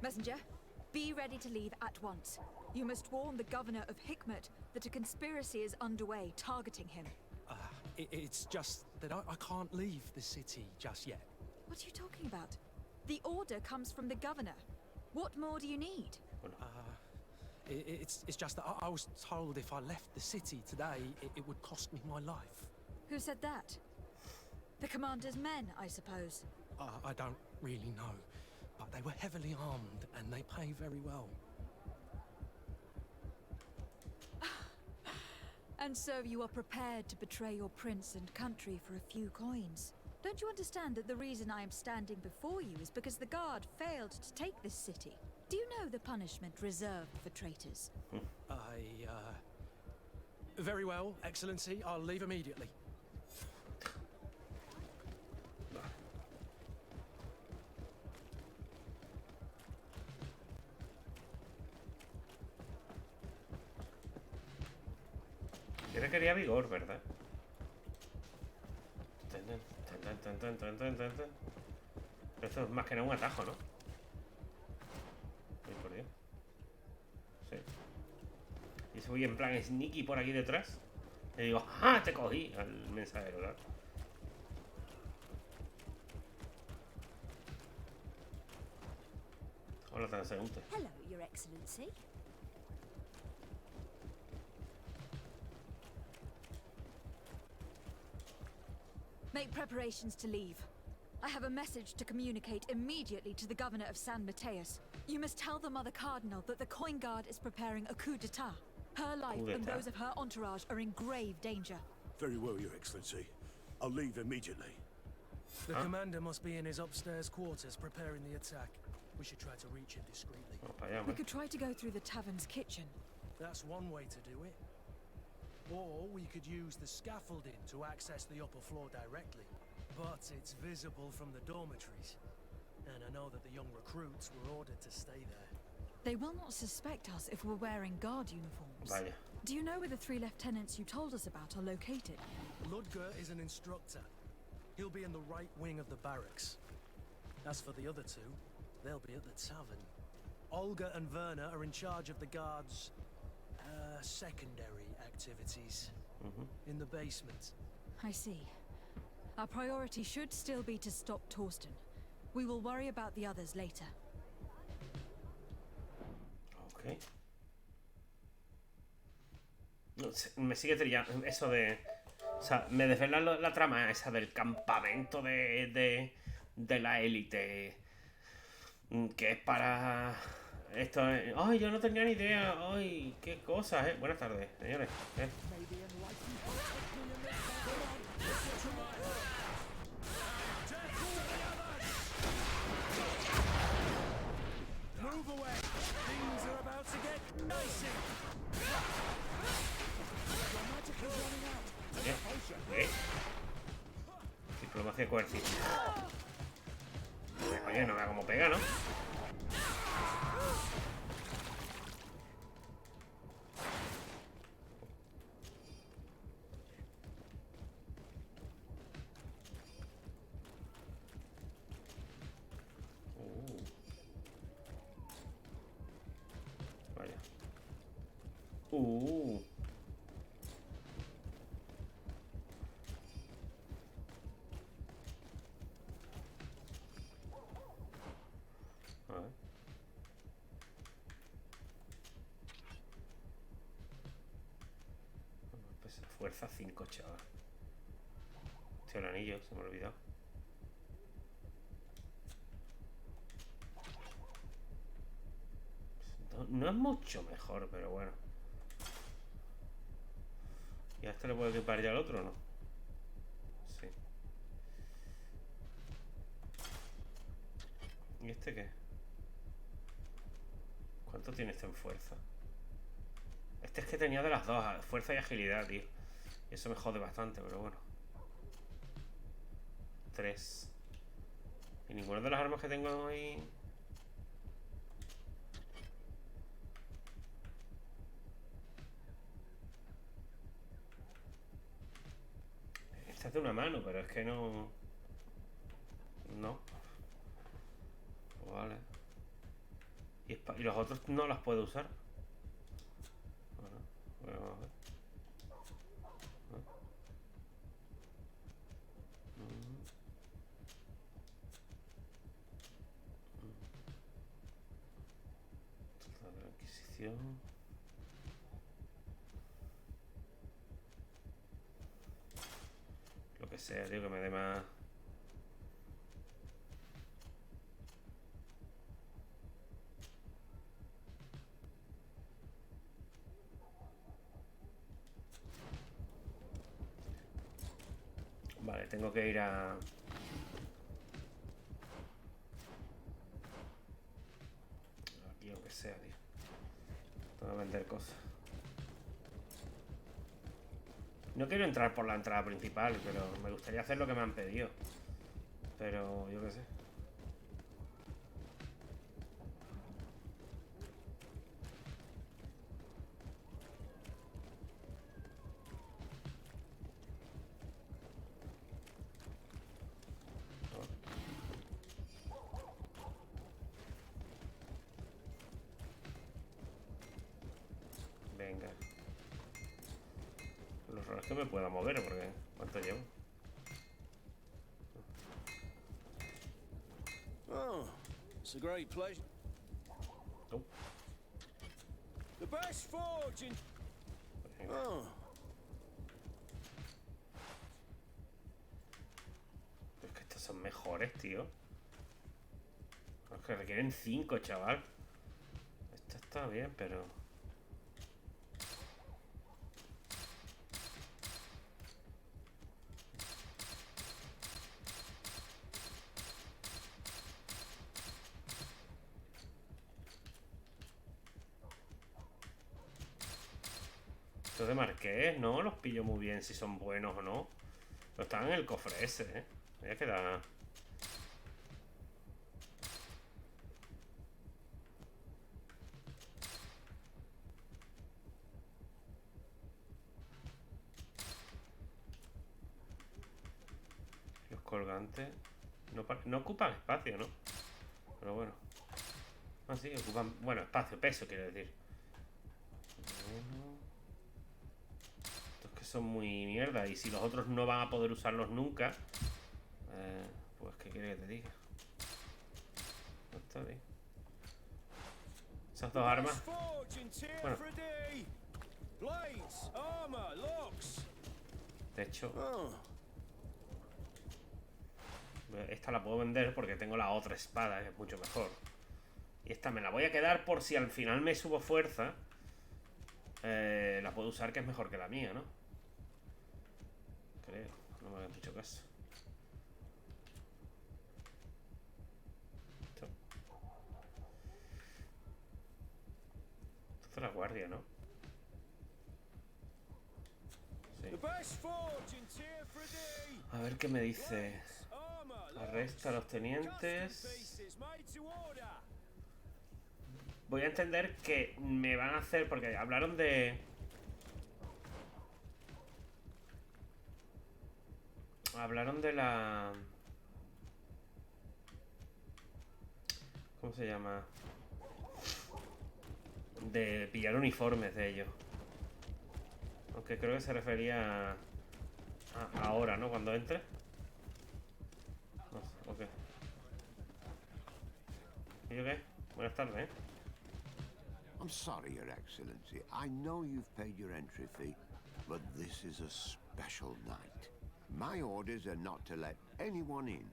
Messenger, be ready to leave at once. You must warn the governor of Hikmet that a conspiracy is underway targeting him. It's just that I can't leave the city just yet. What are you talking about? The order comes from the governor. What more do you need? It's just that I was told if I left the city today, it would cost me my life. Who said that? The commander's men, I suppose. I don't really know, but they were heavily armed and they pay very well. And so you are prepared to betray your prince and country for a few coins. Don't you understand that the reason I am standing before you is because the guard failed to take this city? Do you know the punishment reserved for traitors? Very well, Excellency. I'll leave immediately. Yo le quería vigor, ¿verdad? Esto es más que nada un atajo, ¿no? Ay, por Dios. Sí. Y se voy en plan sneaky por aquí detrás. Y digo, ¡ah! Te cogí al mensajero, ¿verdad? Hola, transeúnte. Hello, Your Excellency. Make preparations to leave. I have a message to communicate immediately to the governor of San Mateus. You must tell the Mother Cardinal that the Coin Guard is preparing a coup d'etat. Her life and those of her entourage are in grave danger. Very well, Your Excellency. I'll leave immediately. The commander must be in his upstairs quarters preparing the attack. We should try to reach him discreetly. We could try to go through the tavern's kitchen. That's one way to do it. Or we could use the scaffolding to access the upper floor directly. But it's visible from the dormitories. And I know that the young recruits were ordered to stay there. They will not suspect us if we're wearing guard uniforms. Vaya. Do you know where the 3 lieutenants you told us about are located? Ludger is an instructor. He'll be in the right wing of the barracks. As for the other 2, they'll be at the tavern. Olga and Werner are in charge of the guards' secondary activities in the basement. I see. Our priority should still be to stop Torsten. We will worry about the others later. Ok. No sé, me sigue trillando eso de... O sea, me desvela la trama esa del campamento de la élite. Que es para... Esto es... ¡Ay, yo no tenía ni idea! ¡Ay, qué cosas, eh! Buenas tardes, señores. Move away. Things are about to get dicey. Your magic is running out. Diplomacia coercitiva. Oye, no vea cómo pega, ¿no? Vaya. A ver. Pues fuerza 5, chaval. Hostia, el anillo, se me ha olvidado. No es mucho mejor, pero bueno. ¿Y a este le puedo equipar ya al otro o no? Sí. ¿Y este qué? ¿Cuánto tiene este en fuerza? Este es que tenía de las dos, fuerza y agilidad, tío. Y eso me jode bastante, pero bueno. 3. Y ninguna de las armas que tengo ahí... Esta es de una mano, pero es que no... No. Vale. Y los otros no las puedo usar. Bueno, vamos a ver. La Inquisición. sea, tío, que me dé más... Vale, tengo que ir a... Aquí, aunque sea, tío. Tengo que vender cosas. No quiero entrar por la entrada principal, pero me gustaría hacer lo que me han pedido. Pero yo qué sé. Venga. Lo raro es que me pueda mover, porque... ¿Cuánto llevo? Oh, it's a great pleasure. Oh. The best forge in... Oh. Es que estos son mejores, tío. Es que requieren 5, chaval. Esto está bien, pero... Estos de Marqués, ¿no? Los pillo muy bien si son buenos o no. Pero están en el cofre ese, ¿eh? Voy a quedar... Los colgantes... No ocupan espacio, ¿no? Pero bueno. Ah, sí, ocupan... Bueno, espacio, peso, quiero decir. Estos que son muy mierda. Y si los otros no van a poder usarlos nunca... pues, ¿qué quiere que te diga? No está bien. Esas dos armas... Bueno. De hecho... Esta la puedo vender porque tengo la otra espada, que es mucho mejor. Y esta me la voy a quedar por si al final me subo fuerza. La puedo usar, que es mejor que la mía, ¿no? Creo, no me habían hecho caso. Esto es la guardia, ¿no? Sí. A ver qué me dice. Arresta a los tenientes. Voy a entender que me van a hacer... Porque hablaron de... Hablaron de la... ¿Cómo se llama? De pillar uniformes de ellos. Aunque creo que se refería a ahora, ¿no? Cuando entre. No sé, ok. ¿Y yo qué? Buenas tardes, ¿eh? I'm sorry, Your Excellency. I know you've paid your entry fee, but this is a special night. My orders are not to let anyone in.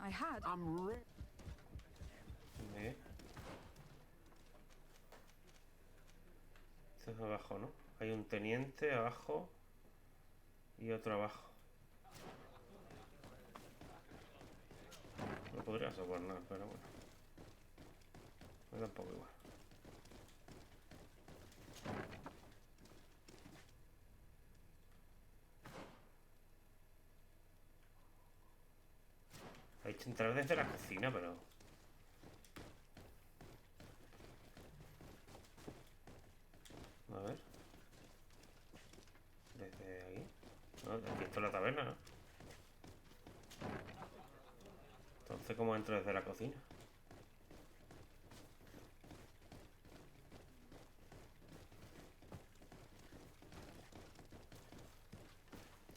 I had... I'm ready. Esto es abajo, ¿no? Hay un teniente abajo y otro abajo. No podría sobornar, pero bueno. Me da un poco igual. Hay que entrar desde la cocina, pero... A ver. Desde aquí. No, aquí está la taberna, ¿no? Entonces, ¿cómo entro desde la cocina?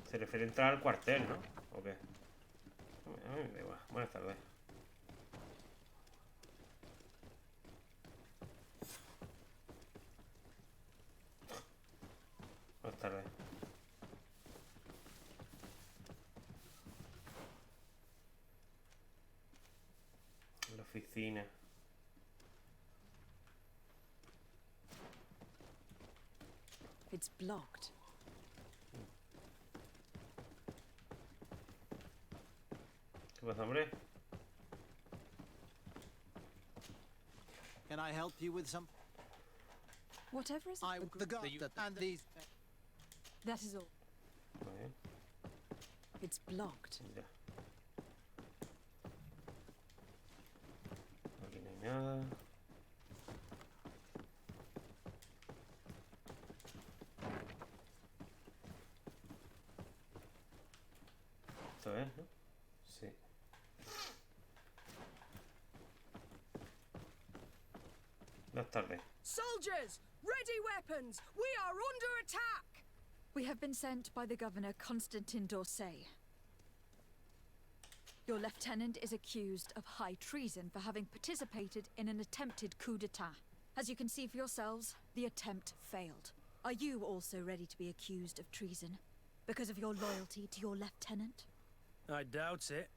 Se refiere a entrar al cuartel, ¿no? ¿O qué? A mí me da igual. Buenas tardes. Buenas tardes. Oficina. It's blocked. ¿Qué pasa, hombre? Can I help you with some? Whatever is it? The guard and these. That is all. Muy bien. It's blocked. Ya. Aquí no hay nada. Esto es, ¿no? Sí. Buenas tardes. Soldiers, ready weapons. We are under attack. We have been sent by the governor, Constantin d'Orsay. Your lieutenant is accused of high treason for having participated in an attempted coup d'etat. As you can see for yourselves, the attempt failed. Are you also ready to be accused of treason because of your loyalty to your lieutenant? I doubt it.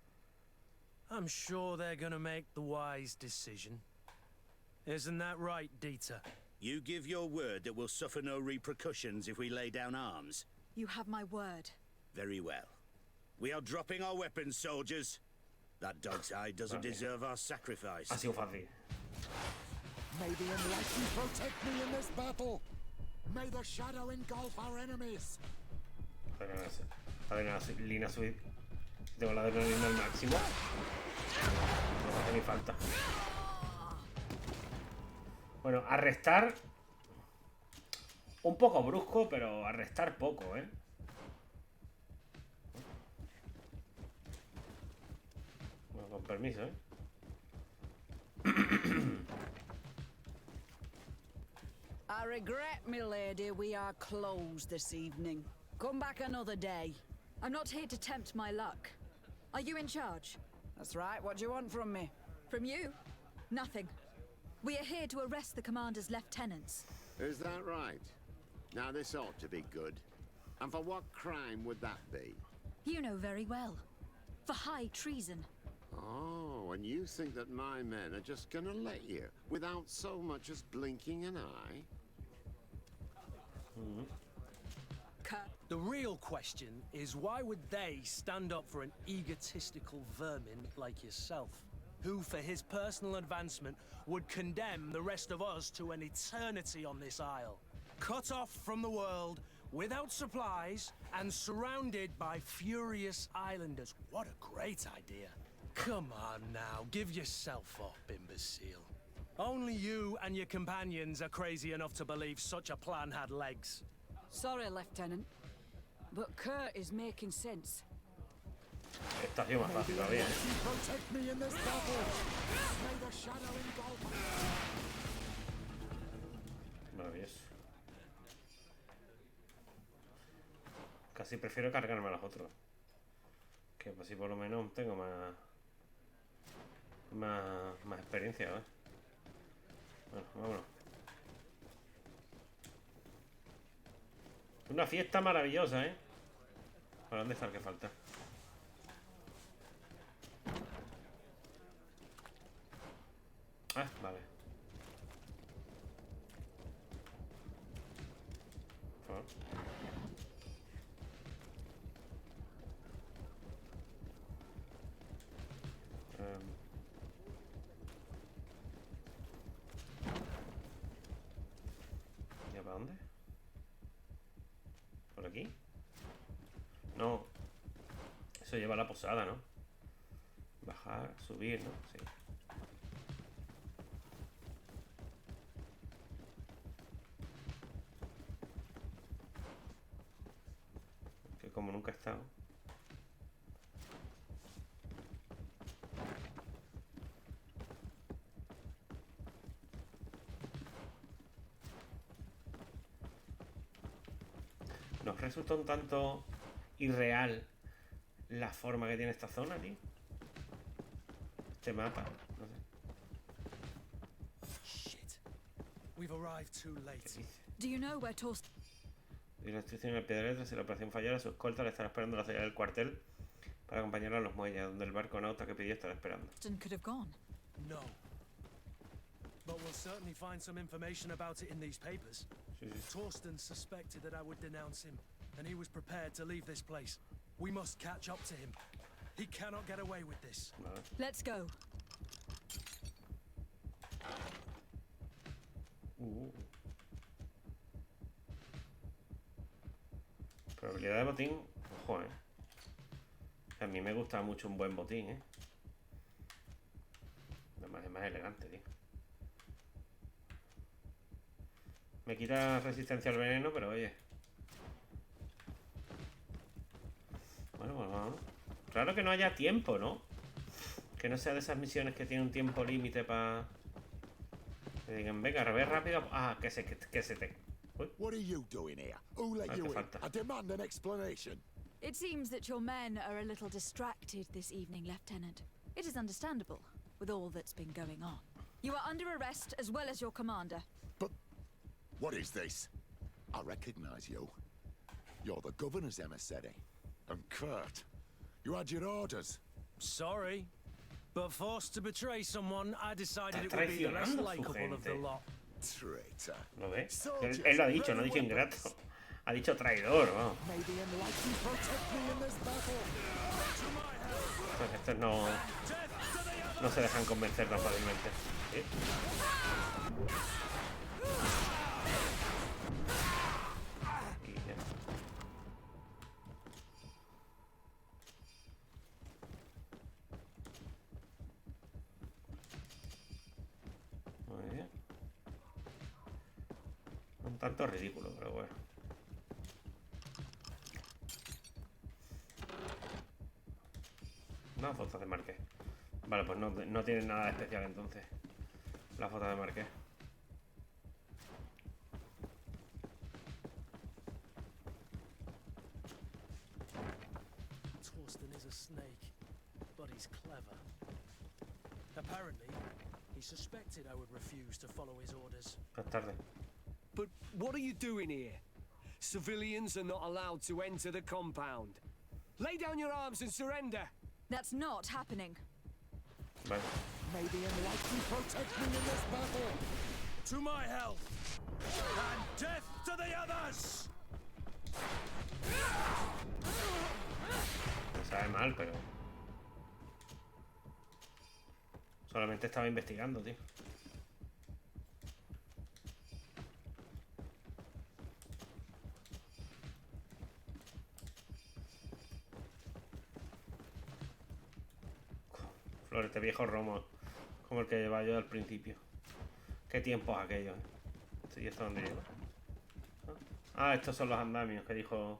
I'm sure they're gonna make the wise decision. Isn't that right, Dieter? You give your word that we'll suffer no repercussions if we lay down arms? You have my word. Very well. We are dropping our weapons, soldiers. That dog's hide doesn't deserve our sacrifice. Ha sido fácil. May the enlightened protect me in this battle. May the shadow engulf our enemies. Adrenalina subir. Tengo la adrenalina al máximo. No hace ni falta. Bueno, arrestar. Un poco brusco, pero arrestar poco, ¿eh? Bueno, con permiso, ¿eh? I regret, milady, we are closed this evening. Come back another day. I'm not here to tempt my luck. Are you in charge? That's right. What do you want from me? From you? Nothing. We are here to arrest the commander's lieutenants. Is that right? Now this ought to be good. And for what crime would that be? You know very well. For high treason. Oh, and you think that my men are just gonna let you, without so much as blinking an eye? The real question is, why would they stand up for an egotistical vermin like yourself, who for his personal advancement would condemn the rest of us to an eternity on this isle, cut off from the world, without supplies, and surrounded by furious islanders? What a great idea. Come on now, give yourself up, imbecile. Only you and your companions are crazy enough to believe such a plan had legs. Sorry, Lieutenant, but Kurt is making sense. Esta ha sido más fácil todavía, ¿eh? Protect me in this battle. May the shadow engulf. Maravilloso. Casi prefiero cargarme a los otros. Que así por lo menos tengo más experiencia, ¿ves? Bueno, vámonos. Una fiesta maravillosa, ¿eh? ¿Para dónde está el que falta? Ah, vale. Por favor. ¿Ya para dónde? ¿Por aquí? No. Eso lleva a la posada, ¿no? Bajar, subir, ¿no? Sí. Que como nunca he estado. ¿Nos resulta un tanto irreal la forma que tiene esta zona, tío? Este mapa, no sé. Shit. We've arrived too late. Do you know where Torsten... Y una instrucción en el pie de letra: si la operación fallara, su escolta le estará esperando en la salida del cuartel para acompañarla a los muelles, donde el barco nauta que pidió estará esperando. could have gone? No. but we'll certainly find some information about it in these papers. Torsten suspected that I would denounce him, and he was prepared to leave this place. We must catch up to him. He cannot get away with this. Let's go. Probabilidad de botín. Ojo, A mí me gusta mucho un buen botín, Además es más elegante, tío. Me quita resistencia al veneno, pero oye. Bueno, pues vamos. Claro que no haya tiempo, ¿no? Que no sea de esas misiones que tienen un tiempo límite para... Que digan, venga, revés rápido. Ah, que se te... Uy. What are you doing here? Who let you in? I demand an explanation. It seems that your men are a little distracted this evening, Lieutenant. It is understandable, with all that's been going on. You are under arrest, as well as your commander. But what is this? I recognize you. You're the governor's emissary. And Kurt, you had your orders. Sorry, but forced to betray someone, I decided it would be the less likable of the lot. Traitor. ¿Lo ves? Él lo ha dicho, no ha dicho ingrato. Ha dicho traidor, vamos. Pues estos no se dejan convencer tan fácilmente. ¿Sí? Y ya. Muy bien. Un tanto ridículo, pero bueno. Una foto de Marqués. Vale, pues no tiene nada especial entonces. La foto de Marqués. Torsten is a snake, but he's clever. Apparently, he suspected I would refuse to follow his orders. Más tarde. But what are you doing here? Civilians are not allowed to enter the compound. Lay down your arms and surrender. That's not happening. Vale. May the enlightened protect me in this battle. To my health, and death to the others. Me sabe mal, pero... Solamente estaba investigando, tío. Florete viejo romo, como el que llevaba yo al principio. Qué tiempos aquellos, Sí, ¿esto dónde lleva? Ah, estos son los andamios que dijo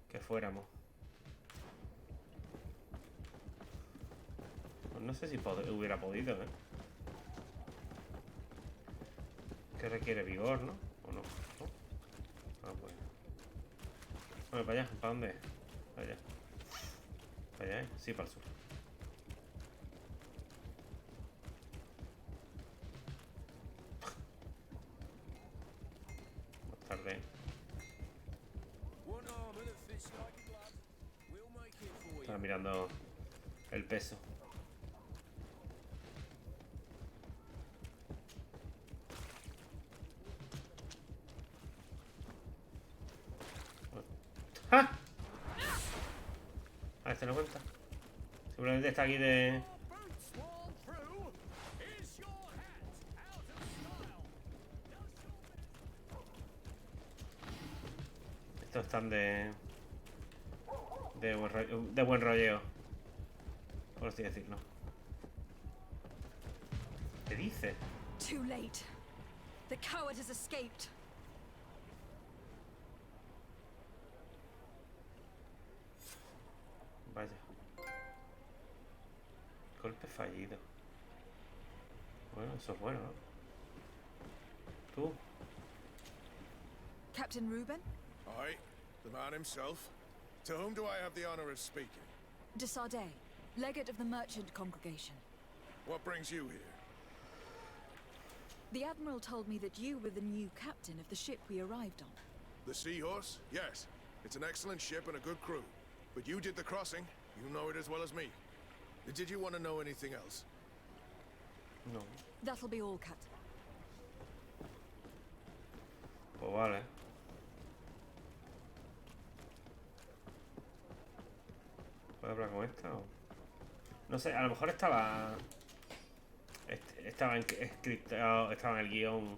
que fuéramos. Pues no sé si hubiera podido, Que requiere vigor, ¿no? ¿O no? Ah, pues. Bueno, para allá, ¿para dónde? Para allá. ¿Para allá, Sí, para el sur. Tarde. Estaba mirando el peso. ¡Ah! A este no cuenta. Seguramente está aquí de... Estos están de buen rolleo, por así decirlo. ¿Qué dice? Too late. The coward has escaped. Vaya. Golpe fallido. Bueno, eso es bueno, ¿no? ¿Tú? Captain Reuben? Aye, the man himself. To whom do I have the honor of speaking? De Sardet, legate of the merchant congregation. What brings you here? The Admiral told me that you were the new captain of the ship we arrived on. The Seahorse? Yes. It's an excellent ship and a good crew. But you did the crossing. You know it as well as me. Did you want to know anything else? No. That'll be all, Captain. igual, ¿eh? ¿Puedo hablar con esta o...? No sé, a lo mejor estaba... Estaba escrito... Estaba en el guión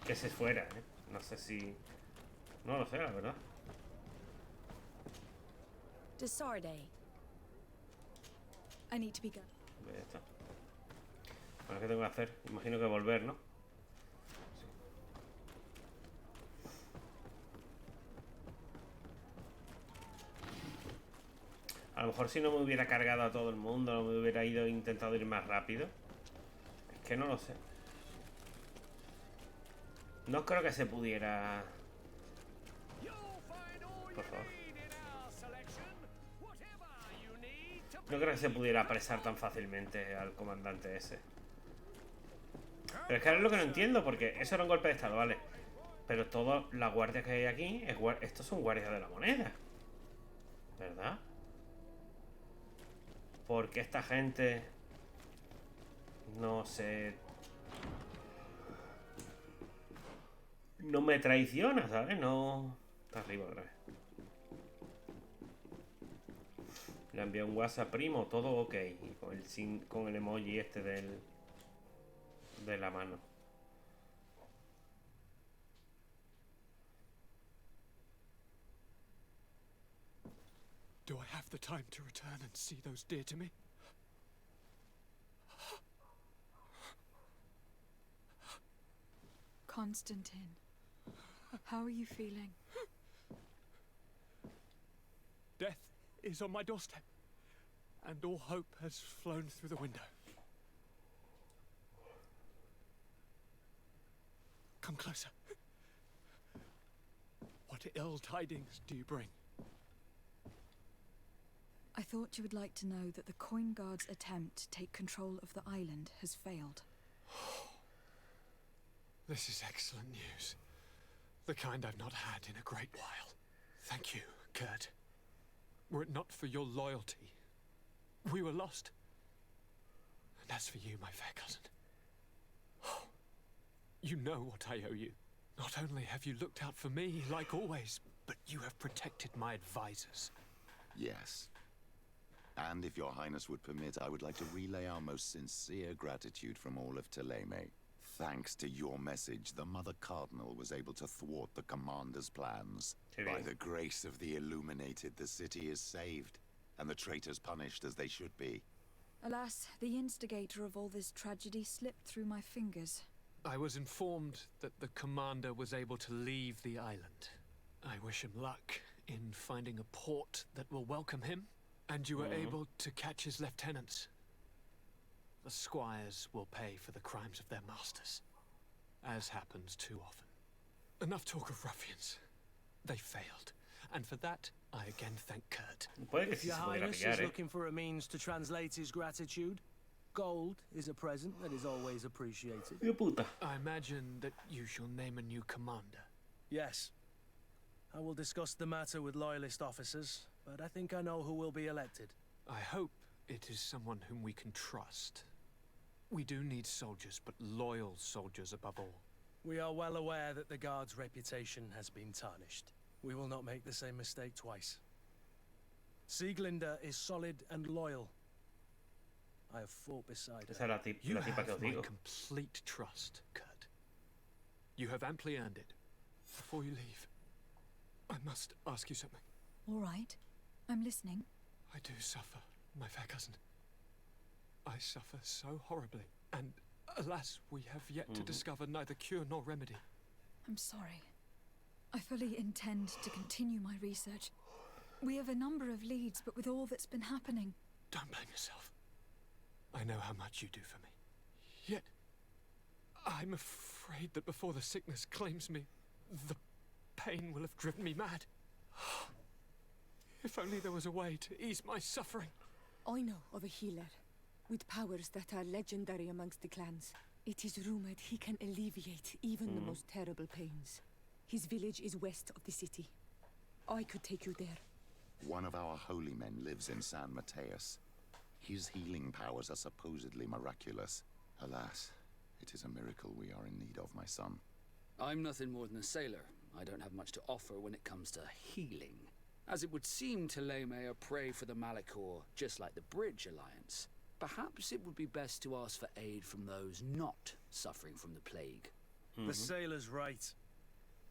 que se fuera, ¿eh? No sé si... No lo sé, la verdad. Desarde. I need to be gone. Ya está. Bueno, ¿qué tengo que hacer? Imagino que volver, ¿no? A lo mejor si no me hubiera cargado a todo el mundo, no me hubiera intentado ir más rápido. Es que no lo sé. No creo que se pudiera... Por favor. No creo que se pudiera apresar tan fácilmente al comandante ese. Pero es que ahora es lo que no entiendo, porque eso era un golpe de estado, ¿vale? Pero toda la guardia que hay aquí, estos son guardias de la moneda, ¿verdad? Porque esta gente no se... No me traiciona, ¿sabes? No... Está arriba otra vez. Le envié un WhatsApp primo, todo ok. Y con el emoji este de la mano. Do I have the time to return and see those dear to me? Constantine, how are you feeling? Death is on my doorstep, and all hope has flown through the window. Come closer. What ill tidings do you bring? I thought you would like to know that the Coin Guard's attempt to take control of the island has failed. This is excellent news. The kind I've not had in a great while. Thank you, Kurt. Were it not for your loyalty, we were lost. And as for you, my fair cousin, you know what I owe you. Not only have you looked out for me, like always, but you have protected my advisors. Yes. And if your highness would permit, I would like to relay our most sincere gratitude from all of Teleme. Thanks to your message, the Mother Cardinal was able to thwart the commander's plans. By the grace of the Illuminated, the city is saved, and the traitors punished as they should be. Alas, the instigator of all this tragedy slipped through my fingers. I was informed that the commander was able to leave the island. I wish him luck in finding a port that will welcome him, and you were able to catch his lieutenants. The squires will pay for the crimes of their masters, as happens too often. Enough talk of ruffians. They failed, and for that, I again thank Kurt. If your highness is looking for a means to translate his gratitude, gold is a present that is always appreciated. I imagine that you shall name a new commander. Yes. I will discuss the matter with loyalist officers, but I think I know who will be elected. I hope it is someone whom we can trust. We do need soldiers, but loyal soldiers above all. We are well aware that the Guard's reputation has been tarnished. We will not make the same mistake twice. Sieglinde is solid and loyal. I have fought beside her. You have my complete trust, Kurt. You have amply earned it. Before you leave, I must ask you something. All right. I'm listening. I do suffer, my fair cousin. I suffer so horribly, and alas, we have yet to discover neither cure nor remedy. I'm sorry. I fully intend to continue my research. We have a number of leads, but with all that's been happening... Don't blame yourself. I know how much you do for me. Yet, I'm afraid that before the sickness claims me, the pain will have driven me mad. If only there was a way to ease my suffering. I know of a healer, with powers that are legendary amongst the clans. It is rumored he can alleviate even the most terrible pains. His village is west of the city. I could take you there. One of our holy men lives in San Mateus. His healing powers are supposedly miraculous. Alas, it is a miracle we are in need of, my son. I'm nothing more than a sailor. I don't have much to offer when it comes to healing. As it would seem Thélème are prey for the Malachor, just like the Bridge Alliance. Perhaps it would be best to ask for aid from those not suffering from the plague. The sailor's right.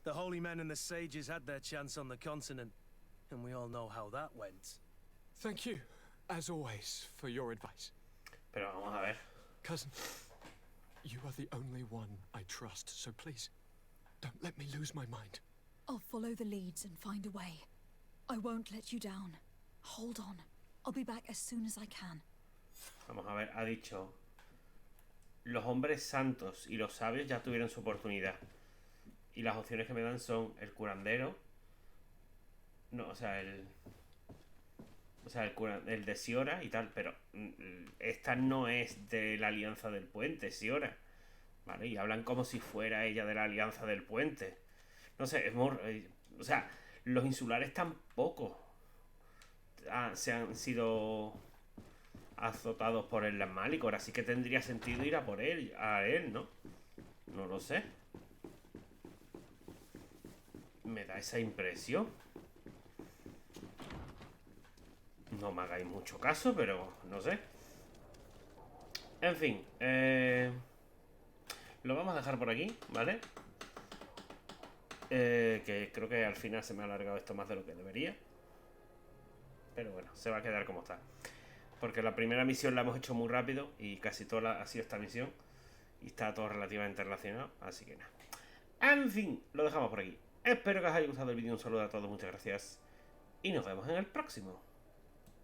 The holy men and the sages had their chance on the continent, and we all know how that went. Thank you, as always, for your advice. Pero vamos a ver. Cousin, you are the only one I trust, so please, don't let me lose my mind. I'll follow the leads and find a way. I won't let you down. Hold on. I'll be back as soon as I can. Vamos a ver, ha dicho... Los hombres santos y los sabios ya tuvieron su oportunidad. Y las opciones que me dan son el curandero. No, o sea, el de Siora y tal, pero esta no es de la Alianza del Puente, Siora. ¿Vale? Y hablan como si fuera ella de la Alianza del Puente. No sé, es muy... O sea, los insulares tampoco se han sido azotados por el Malicor, así que tendría sentido ir a por él, ¿no? No lo sé. Me da esa impresión. No me hagáis mucho caso, pero no sé. En fin, lo vamos a dejar por aquí, ¿vale? Que creo que al final se me ha alargado esto más de lo que debería. Pero bueno, se va a quedar como está. Porque la primera misión la hemos hecho muy rápido y casi toda ha sido esta misión. Y está todo relativamente relacionado, así que nada. En fin, lo dejamos por aquí. Espero que os haya gustado el vídeo. Un saludo a todos, muchas gracias. Y nos vemos en el próximo.